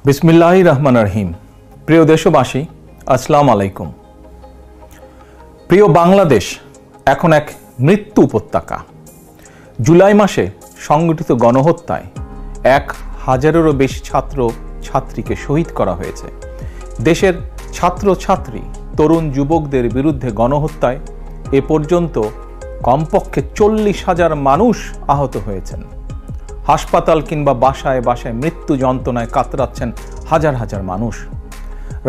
বিসমিল্লাহির রহমানির রহিম। প্রিয় দেশবাসী, আসসালামু আলাইকুম। প্রিয় বাংলাদেশ এখন এক মৃত্যু উপত্যকা। জুলাই মাসে সংগঠিত গণহত্যায় 1000-এরও বেশি ছাত্র ছাত্রীকে শহীদ করা হয়েছে। দেশের ছাত্রছাত্রী তরুণ যুবকদের বিরুদ্ধে গণহত্যায় এ পর্যন্ত কমপক্ষে 40,000 মানুষ আহত হয়েছেন। হাসপাতাল কিংবা বাসায় বাসায় মৃত্যু যন্ত্রণায় কাতরাচ্ছেন হাজার হাজার মানুষ।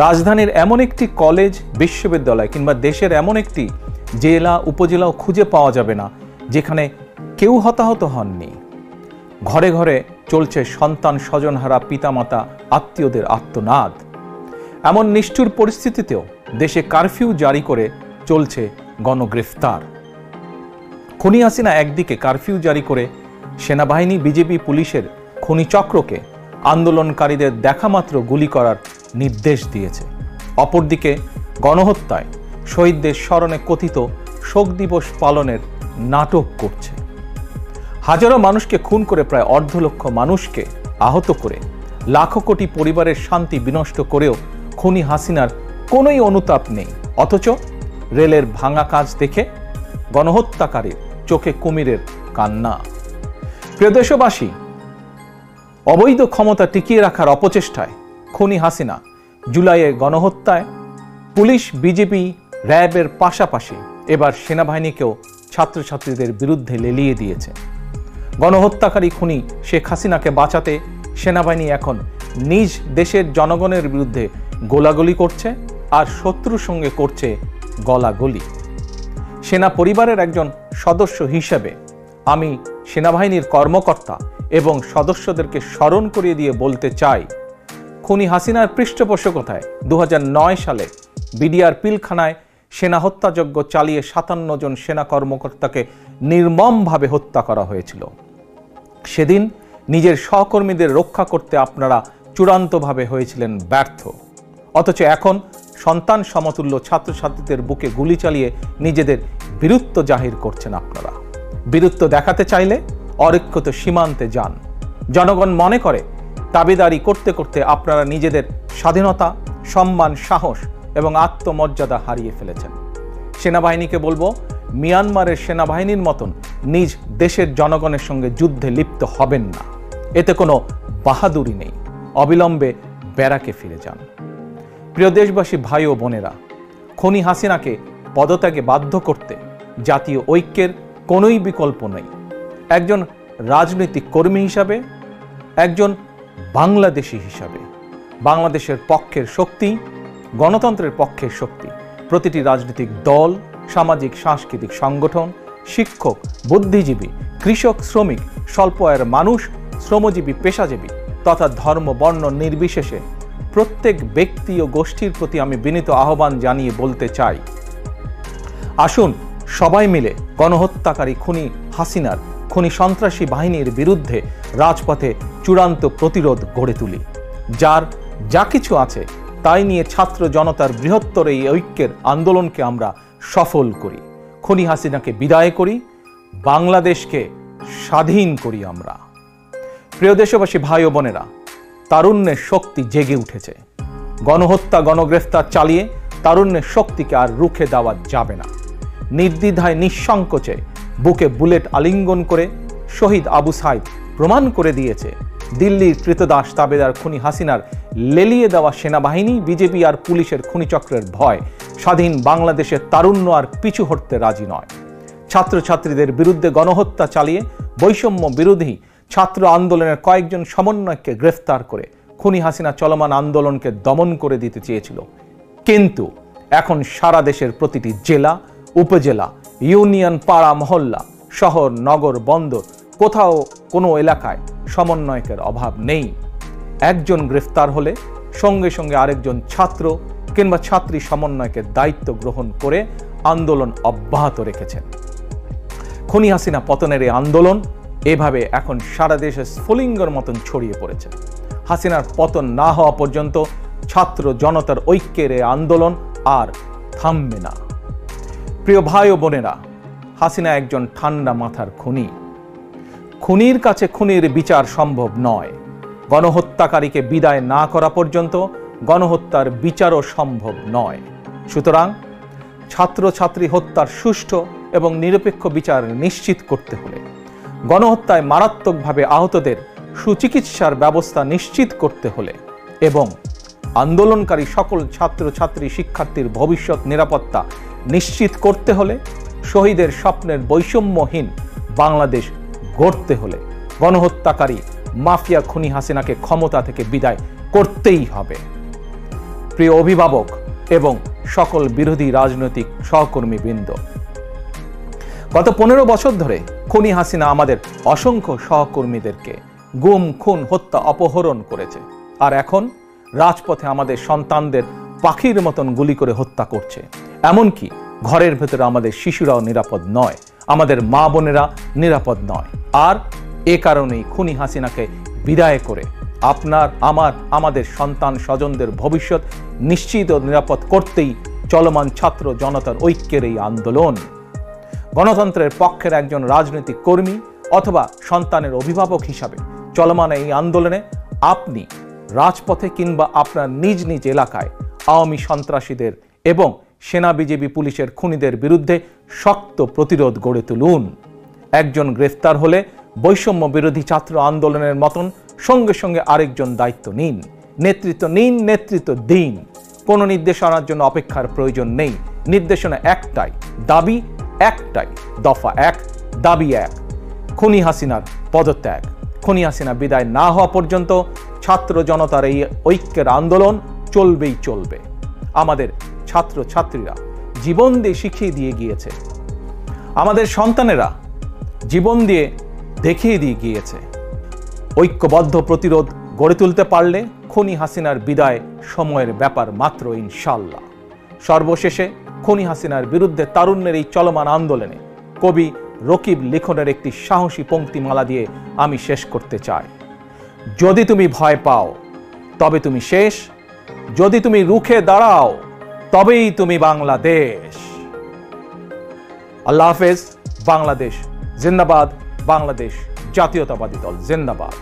রাজধানীর এমন একটি কলেজ, বিশ্ববিদ্যালয় কিংবা দেশের এমন একটি জেলা উপজেলাও খুঁজে পাওয়া যাবে না যেখানে কেউ হতাহত হননি। ঘরে ঘরে চলছে সন্তান স্বজনহারা পিতামাতা আত্মীয়দের আর্তনাদ। এমন নিষ্ঠুর পরিস্থিতিতেও দেশে কারফিউ জারি করে চলছে গণগ্রেফতার। খুনি হাসিনা একদিকে কারফিউ জারি করে সেনাবাহিনী, বিজেপি, পুলিশের খুনি চক্রকে আন্দোলনকারীদের দেখামাত্র গুলি করার নির্দেশ দিয়েছে। অপরদিকে গণহত্যায় শহীদদের স্মরণে কথিত শোক দিবস পালনের নাটক করছে। হাজারো মানুষকে খুন করে প্রায় 1.5 লক্ষ মানুষকে আহত করে লাখো কোটি পরিবারের শান্তি বিনষ্ট করেও খুনি হাসিনার কোনোই অনুতাপ নেই। অথচ রেলের ভাঙা কাজ দেখে গণহত্যাকারীর চোখে কুমিরের কান্না। প্রিয় দেশবাসী, অবৈধ ক্ষমতা টিকিয়ে রাখার অপচেষ্টায় খুনি হাসিনা জুলাইয়ের গণহত্যায় পুলিশ, বিজেপি, র্যাবের পাশাপাশি এবার সেনাবাহিনীকেও ছাত্রছাত্রীদের বিরুদ্ধে লেলিয়ে দিয়েছে। গণহত্যাকারী খুনি শেখ হাসিনাকে বাঁচাতে সেনাবাহিনী এখন নিজ দেশের জনগণের বিরুদ্ধে গোলাগুলি করছে আর শত্রুর সঙ্গে করছে গলাগলি। সেনা পরিবারের একজন সদস্য হিসেবে আমি সেনাবাহিনীর কর্মকর্তা এবং সদস্যদেরকে স্মরণ করিয়ে দিয়ে বলতে চাই, খুনি হাসিনার পৃষ্ঠপোষকতায় 2009 সালে বিডিআর পিলখানায় সেনা হত্যাযজ্ঞ চালিয়ে 57 জন সেনা কর্মকর্তাকে নির্মমভাবে হত্যা করা হয়েছিল। সেদিন নিজের সহকর্মীদের রক্ষা করতে আপনারা চূড়ান্তভাবে হয়েছিলেন ব্যর্থ। অথচ এখন সন্তান সমতুল্য ছাত্রছাত্রীদের বুকে গুলি চালিয়ে নিজেদের বীরত্ব জাহির করছেন আপনারা। বীরত্ব দেখাতে চাইলে অরক্ষিত সীমান্তে যান। জনগণ মনে করে দাবিদারি করতে করতে আপনারা নিজেদের স্বাধীনতা, সম্মান, সাহস এবং আত্মমর্যাদা হারিয়ে ফেলেছেন। সেনাবাহিনীকে বলবো, মিয়ানমারের সেনাবাহিনীর মতন নিজ দেশের জনগণের সঙ্গে যুদ্ধে লিপ্ত হবেন না। এতে কোনো বাহাদুরি নেই। অবিলম্বে ব্যারাকে ফিরে যান। প্রিয় দেশবাসী, ভাই ও বোনেরা, খুনি হাসিনাকে পদত্যাগে বাধ্য করতে জাতীয় ঐক্যের কোনোই বিকল্প নেই। একজন রাজনৈতিক কর্মী হিসাবে, একজন বাংলাদেশি হিসাবে বাংলাদেশের পক্ষের শক্তি, গণতন্ত্রের পক্ষের শক্তি প্রতিটি রাজনৈতিক দল, সামাজিক সাংস্কৃতিক সংগঠন, শিক্ষক, বুদ্ধিজীবী, কৃষক, শ্রমিক, স্বল্প আয়ের মানুষ, শ্রমজীবী, পেশাজীবী তথা ধর্ম, বর্ণ নির্বিশেষে প্রত্যেক ব্যক্তি ও গোষ্ঠীর প্রতি আমি বিনীত আহ্বান জানিয়ে বলতে চাই, আসুন সবাই মিলে গণহত্যাকারী খুনি হাসিনার, খুনি সন্ত্রাসী বাহিনীর বিরুদ্ধে রাজপথে চূড়ান্ত প্রতিরোধ গড়ে তুলি। যার যা কিছু আছে তাই নিয়ে ছাত্র জনতার বৃহত্তর এই ঐক্যের আন্দোলনকে আমরা সফল করি। খুনি হাসিনাকে বিদায় করি, বাংলাদেশকে স্বাধীন করি আমরা। প্রিয় দেশবাসী, ভাই ও বোনেরা, তারুণ্যের শক্তি জেগে উঠেছে। গণহত্যা, গণগ্রেফতার চালিয়ে তারুণ্যের শক্তিকে আর রুখে দেওয়া যাবে না। নির্দ্বিধায়, নিঃসংকোচে বুকে বুলেট আলিঙ্গন করে শহীদ আবু সাইদ প্রমাণ করে দিয়েছে দিল্লির কৃতদাস তাবেদার খুনি হাসিনার লেলিয়ে দেওয়া সেনাবাহিনী, বিজেপি আর পুলিশের খুনিচক্রের ভয় স্বাধীন বাংলাদেশের তারুণ্য আর পিছু হটতে রাজি নয়। ছাত্রছাত্রীদের বিরুদ্ধে গণহত্যা চালিয়ে বৈষম্য বিরোধী ছাত্র আন্দোলনের কয়েকজন সমন্বয়ককে গ্রেফতার করে খুনি হাসিনা চলমান আন্দোলনকে দমন করে দিতে চেয়েছিল। কিন্তু এখন সারা দেশের প্রতিটি জেলা, উপজেলা, ইউনিয়ন, পাড়া, মহল্লা, শহর, নগর, বন্দর কোথাও কোনো এলাকায় সমন্বয়কের অভাব নেই। একজন গ্রেফতার হলে সঙ্গে সঙ্গে আরেকজন ছাত্র কিংবা ছাত্রী সমন্বয়কের দায়িত্ব গ্রহণ করে আন্দোলন অব্যাহত রেখেছেন। খুনি হাসিনা পতনের এই আন্দোলন এভাবে এখন সারা দেশে স্ফুলিঙ্গের মতন ছড়িয়ে পড়েছে। হাসিনার পতন না হওয়া পর্যন্ত ছাত্র জনতার ঐক্যের এই আন্দোলন আর থামবে না। প্রিয় ভাই ও বোনেরা, হাসিনা একজন ঠান্ডা মাথার খুনি। খুনির কাছে খুনির বিচার সম্ভব নয়। গণহত্যাকারীকে বিদায় না করা পর্যন্ত গণহত্যার বিচারও সম্ভব নয়। সুতরাং ছাত্রছাত্রী হত্যার সুষ্ঠু এবং নিরপেক্ষ বিচার নিশ্চিত করতে হলে, গণহত্যায় মারাত্মকভাবে আহতদের সুচিকিৎসার ব্যবস্থা নিশ্চিত করতে হলে এবং আন্দোলনকারী সকল ছাত্রছাত্রী শিক্ষার্থীর ভবিষ্যৎ নিরাপত্তা নিশ্চিত করতে হলে, শহীদের স্বপ্নের বৈষম্যহীন বাংলাদেশ গড়তে হলে গণহত্যাকারী মাফিয়া খুনি হাসিনাকে ক্ষমতা থেকে বিদায় করতেই হবে। প্রিয় অভিভাবক এবং সকল বিরোধী রাজনৈতিক সহকর্মীবৃন্দ, গত 15 বছর ধরে খুনি হাসিনা আমাদের অসংখ্য সহকর্মীদেরকে গুম, খুন, হত্যা, অপহরণ করেছে। আর এখন রাজপথে আমাদের সন্তানদের পাখির মতন গুলি করে হত্যা করছে। এমনকি ঘরের ভেতরে আমাদের শিশুরাও নিরাপদ নয়, আমাদের মা বোনেরা নিরাপদ নয়। আর এ কারণেই খুনি হাসিনাকে বিদায় করে আপনার, আমাদের সন্তান স্বজনদের ভবিষ্যৎ নিশ্চিত ও নিরাপদ করতেই চলমান ছাত্র জনতার ঐক্যের এই আন্দোলন। গণতন্ত্রের পক্ষের একজন রাজনৈতিক কর্মী অথবা সন্তানের অভিভাবক হিসাবে চলমান এই আন্দোলনে আপনি রাজপথে কিংবা আপনার নিজ নিজ এলাকায় আওয়ামী সন্ত্রাসীদের এবং সেনা, বিজেপি, পুলিশের খুনিদের বিরুদ্ধে শক্ত প্রতিরোধ গড়ে তুলুন। একজন গ্রেফতার হলে বৈষম্য বিরোধী ছাত্র আন্দোলনের মতন সঙ্গে সঙ্গে আরেকজন দায়িত্ব নিন, নেতৃত্ব নিন, নেতৃত্ব দিন। কোনো নির্দেশনার জন্য অপেক্ষার প্রয়োজন নেই। নির্দেশনা একটাই, দাবি একটাই, দফা এক, দাবি এক, খুনি হাসিনার পদত্যাগ। খুনি হাসিনা বিদায় না হওয়া পর্যন্ত ছাত্র জনতার এই ঐক্যের আন্দোলন চলবেই চলবে। আমাদের ছাত্র ছাত্রীরা জীবন দিয়ে শিখিয়ে দিয়ে গিয়েছে, আমাদের সন্তানেরা জীবন দিয়ে দেখিয়ে দিয়ে গিয়েছে। ঐক্যবদ্ধ প্রতিরোধ গড়ে তুলতে পারলে খুনি হাসিনার বিদায় সময়ের ব্যাপার মাত্র, ইনশাল্লাহ। সর্বশেষে খুনি হাসিনার বিরুদ্ধে তারুণ্যের এই চলমান আন্দোলনে কবি রকিব লিখনের একটি সাহসী পংক্তিমালা দিয়ে আমি শেষ করতে চাই। যদি তুমি ভয় পাও তবে তুমি শেষ, যদি তুমি রুখে দাঁড়াও তবেই তুমি বাংলাদেশ। আল্লাহ হাফেজ। বাংলাদেশ জিন্দাবাদ, বাংলাদেশ জাতীয়তাবাদী দল জিন্দাবাদ।